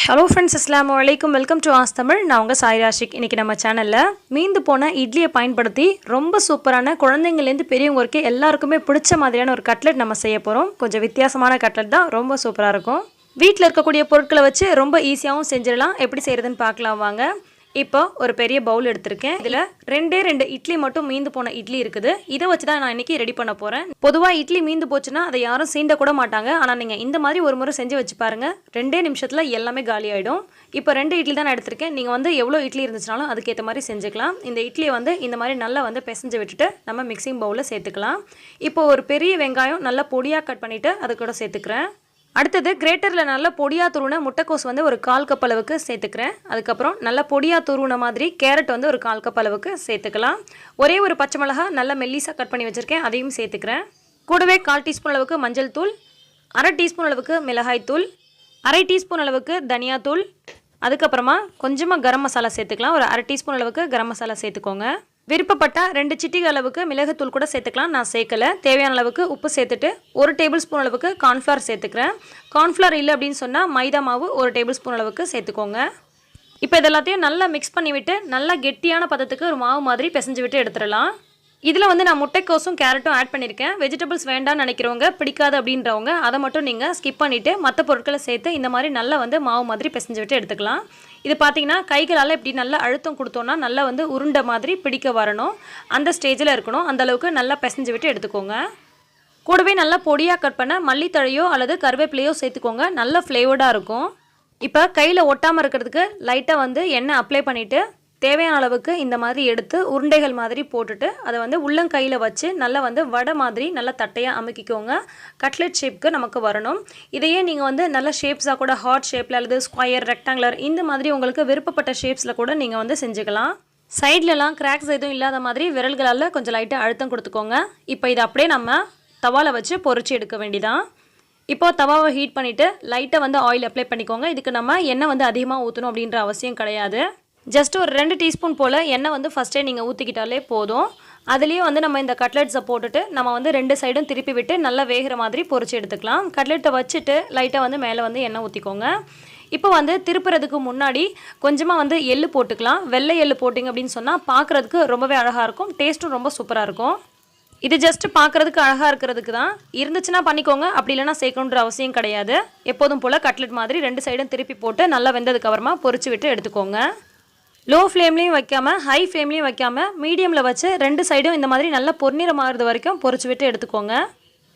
Hello friends, அஸ்ஸலாமு அலைக்கும். Welcome to Tamil. நான் உங்கள் சாய் ராஷிக். இன்றைக்கி நம்ம சேனலில் மீந்து போன இட்லியை பயன்படுத்தி ரொம்ப சூப்பரான குழந்தைங்கள்லேருந்து பெரியவங்க வரைக்கும் எல்லாருக்குமே பிடிச்ச மாதிரியான ஒரு கட்லெட் நம்ம செய்ய போகிறோம். கொஞ்சம் வித்தியாசமான கட்லெட் தான், ரொம்ப சூப்பராக இருக்கும். வீட்டில் இருக்கக்கூடிய பொருட்களை வச்சு ரொம்ப ஈஸியாகவும் செஞ்சிடலாம். எப்படி செய்கிறதுன்னு பார்க்கலாம் வாங்க. இப்போ ஒரு பெரிய பவுல் எடுத்திருக்கேன். இதில் ரெண்டு இட்லி மட்டும் மீந்து போன இட்லி இருக்குது. இதை வச்சு தான் நான் இன்றைக்கி ரெடி பண்ண போகிறேன். பொதுவாக இட்லி மீந்து போச்சுன்னா அதை யாரும் சீண்ட கூட மாட்டாங்க. ஆனால் நீங்கள் இந்த மாதிரி ஒரு முறை செஞ்சு வச்சு பாருங்கள், 2 நிமிஷத்தில் எல்லாமே காலி ஆகிடும். இப்போ 2 இட்லி தான் நான் எடுத்திருக்கேன். நீங்கள் வந்து எவ்வளோ இட்லி இருந்துச்சுனாலும் அதுக்கேற்ற மாதிரி செஞ்சுக்கலாம். இந்த இட்லியை வந்து இந்த மாதிரி நல்லா வந்து பிசைஞ்சு விட்டுட்டு நம்ம மிக்சிங் பவுலில் சேர்த்துக்கலாம். இப்போ ஒரு பெரிய வெங்காயம் நல்லா பொடியாக கட் பண்ணிவிட்டு அது கூட சேர்த்துக்கிறேன். அடுத்தது கிரேட்டரில் நல்லா பொடியாக துருவின முட்டைக்கோஸ் வந்து ஒரு 1/4 கப் அளவுக்கு சேர்த்துக்கிறேன். அதுக்கப்புறம் நல்லா பொடியாக துருவின மாதிரி கேரட் வந்து ஒரு 1/4 கப் அளவுக்கு சேர்த்துக்கலாம். ஒரே ஒரு பச்சை மிளகா நல்லா மெல்லிசாக கட் பண்ணி வச்சுருக்கேன், அதையும் சேர்த்துக்கிறேன். கூடவே 1/4 டீஸ்பூன் அளவுக்கு மஞ்சள் தூள், 1/2 டீஸ்பூன் அளவுக்கு மிளகாய் தூள், 1/2 டீஸ்பூன் அளவுக்கு தனியாத்தூள், அதுக்கப்புறமா கொஞ்சமாக கரம் மசாலா சேர்த்துக்கலாம். ஒரு 1/2 டீஸ்பூன் அளவுக்கு கரம் மசாலா சேர்த்துக்கோங்க. விருப்பப்பட்டால் 2 சிட்டிகை அளவுக்கு மிளகுத்தூள் கூட சேர்த்துக்கலாம். நான் சேர்க்கலை. தேவையான அளவுக்கு உப்பு சேர்த்துட்டு 1 டேபிள் ஸ்பூன் அளவுக்கு கார்ன்ஃப்ளவர் சேர்த்துக்கிறேன். கார்ன்ஃப்ளவர் இல்லை அப்படின்னு சொன்னால் மைதா மாவு 1 டேபிள் ஸ்பூன் அளவுக்கு சேர்த்துக்கோங்க. இப்போ இதெல்லாத்தையும் நல்லா மிக்ஸ் பண்ணிவிட்டு நல்லா கெட்டியான பதத்துக்கு ஒரு மாவு மாதிரி பிசைஞ்சு விட்டு எடுத்துடலாம். இதில் வந்து நான் முட்டைக்கோஸும் கேரட்டும் ஆட் பண்ணியிருக்கேன். வெஜிடபிள்ஸ் வேண்டாம்னு நினைக்கிறவங்க, பிடிக்காது அப்படின்றவங்க அதை மட்டும் நீங்கள் ஸ்கிப் பண்ணிவிட்டு மற்ற பொருட்களை சேர்த்து இந்த மாதிரி நல்லா வந்து மாவு மாதிரி பிசைஞ்சு விட்டு எடுத்துக்கலாம். இது பார்த்தீங்கன்னா கைகளால் இப்படி நல்லா அழுத்தம் கொடுத்தோன்னா நல்லா வந்து உருண்டை மாதிரி பிடிக்க வரணும். அந்த ஸ்டேஜில் இருக்கணும். அந்தளவுக்கு நல்லா பிசைஞ்சு விட்டு எடுத்துக்கோங்க. கூடவே நல்லா பொடியாக கட் பண்ண மல்லித்தழையோ அல்லது கருவேப்பிலையோ சேர்த்துக்கோங்க. நல்ல ஃப்ளேவர்டாக இருக்கும். இப்போ கையில் ஒட்டாமல் இருக்கிறதுக்கு லைட்டாக வந்து எண்ணெய் அப்ளை பண்ணிவிட்டு தேவையான அளவுக்கு இந்த மாதிரி எடுத்து உருண்டைகள் மாதிரி போட்டுட்டு அதை வந்து உள்ளங்கையில் வச்சு நல்லா வந்து வடை மாதிரி நல்லா தட்டையாக அமுக்கிக்கோங்க. கட்லெட் ஷேப்புக்கு நமக்கு வரணும். இதையே நீங்கள் வந்து நல்ல ஷேப்ஸாக கூட ஹார்ட் ஷேப்பில் அல்லது ஸ்கொயர், ரெக்டாங்குலர் இந்த மாதிரி உங்களுக்கு விருப்பப்பட்ட ஷேப்ஸில் கூட நீங்கள் வந்து செஞ்சுக்கலாம். சைட்லலாம் கிராக்ஸ் எதுவும் இல்லாத மாதிரி விரல்களால் கொஞ்சம் லைட்டாக அழுத்தம் கொடுத்துக்கோங்க. இப்போ இதை அப்படியே நம்ம தவாவில் வச்சு பொரிச்சு எடுக்க வேண்டியதான். இப்போது தவாவை ஹீட் பண்ணிவிட்டு லைட்டாக வந்து ஆயில் அப்ளை பண்ணிக்கோங்க. இதுக்கு நம்ம எண்ணெய் வந்து அதிகமாக ஊற்றணும் அப்படின்ற அவசியம் கிடையாது. ஜஸ்ட் ஒரு 2 டீஸ்பூன் போல் எண்ணெய் வந்து ஃபஸ்ட்டே நீங்கள் ஊற்றிக்கிட்டாலே போதும். அதுலேயே வந்து நம்ம இந்த கட்லெட்ஸை போட்டுட்டு நம்ம வந்து 2 சைடும் திருப்பி விட்டு நல்லா வேகிற மாதிரி பொரிச்சு எடுத்துக்கலாம். கட்லெட்டை வச்சுட்டு லைட்டாக வந்து மேலே வந்து எண்ணெய் ஊற்றிக்கோங்க. இப்போ வந்து திருப்புறதுக்கு முன்னாடி கொஞ்சமாக வந்து எள்ளு போட்டுக்கலாம். வெள்ளை எள்ளு போட்டிங்க அப்படின்னு சொன்னால் பார்க்குறதுக்கு ரொம்பவே அழகாக இருக்கும். டேஸ்ட்டும் ரொம்ப சூப்பராக இருக்கும். இது ஜஸ்ட் பார்க்குறதுக்கு அழகாக இருக்கிறதுக்கு தான். இருந்துச்சுன்னா பண்ணிக்கோங்க, அப்படி இல்லைனா சேர்க்கணுன்ற அவசியம் கிடையாது. எப்போதும் போல் கட்லெட் மாதிரி 2 சைடும் திருப்பி போட்டு நல்லா வெந்ததுக்கு அப்புறமா பொரிச்சு விட்டு எடுத்துக்கோங்க. லோ ஃப்ளேம்லேயும் வைக்காமல் ஹை ஃப்ளேம்லேயும் வைக்காமல் மீடியமில் வச்சு 2 சைடும் இந்த மாதிரி நல்லா பொன்னிறமாகிறது வரைக்கும் பொரிச்சு விட்டு எடுத்துக்கோங்க.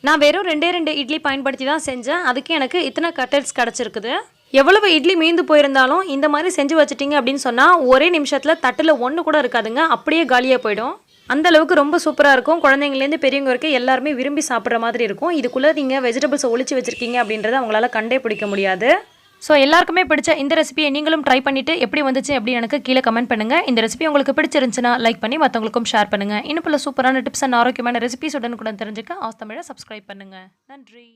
நான் வெறும் 2 இட்லி பயன்படுத்தி தான் செஞ்சேன். அதுக்கு எனக்கு இத்தனை கட்லெட்ஸ் கிடச்சிருக்குது. எவ்வளவு இட்லி மீந்து போயிருந்தாலும் இந்த மாதிரி செஞ்சு வச்சுட்டிங்க அப்படின்னு சொன்னால் ஒரே நிமிஷத்தில் தட்டில் 1 கூட இருக்காதுங்க, அப்படியே காலியாக போயிடும். அந்தளவுக்கு ரொம்ப சூப்பராக இருக்கும். குழந்தைங்கலேருந்து பெரியவங்க வரைக்கும் எல்லாருமே விரும்பி சாப்பிட்ற மாதிரி இருக்கும். இதுக்குள்ளே நீங்கள் வெஜிடபிள்ஸை ஒளிச்சு வச்சுருக்கீங்க அப்படின்றத அவங்களால கண்டே பிடிக்க முடியாது. ஸோ எல்லாருக்குமே பிடிச்ச இந்த ரெசிபியை நீங்களும் ட்ரை பண்ணிவிட்டு எப்படி வந்துச்சு அப்படின்னு எனக்கு கீழே கமெண்ட் பண்ணுங்கள். இந்த ரெசிபி உங்களுக்கு பிடிச்சிருந்துச்சுன்னா லைக் பண்ணி மற்றவங்களுக்கும் ஷேர் பண்ணுங்கள். இன்னும் பல சூப்பரான டிப்ஸ் அண்ட் ஆரோக்கியமான ரெசிபிஸ் உடனுக்குடன் தெரிஞ்சுக்க தமிழை சப்ஸ்கிரைப் பண்ணுங்கள். நன்றி.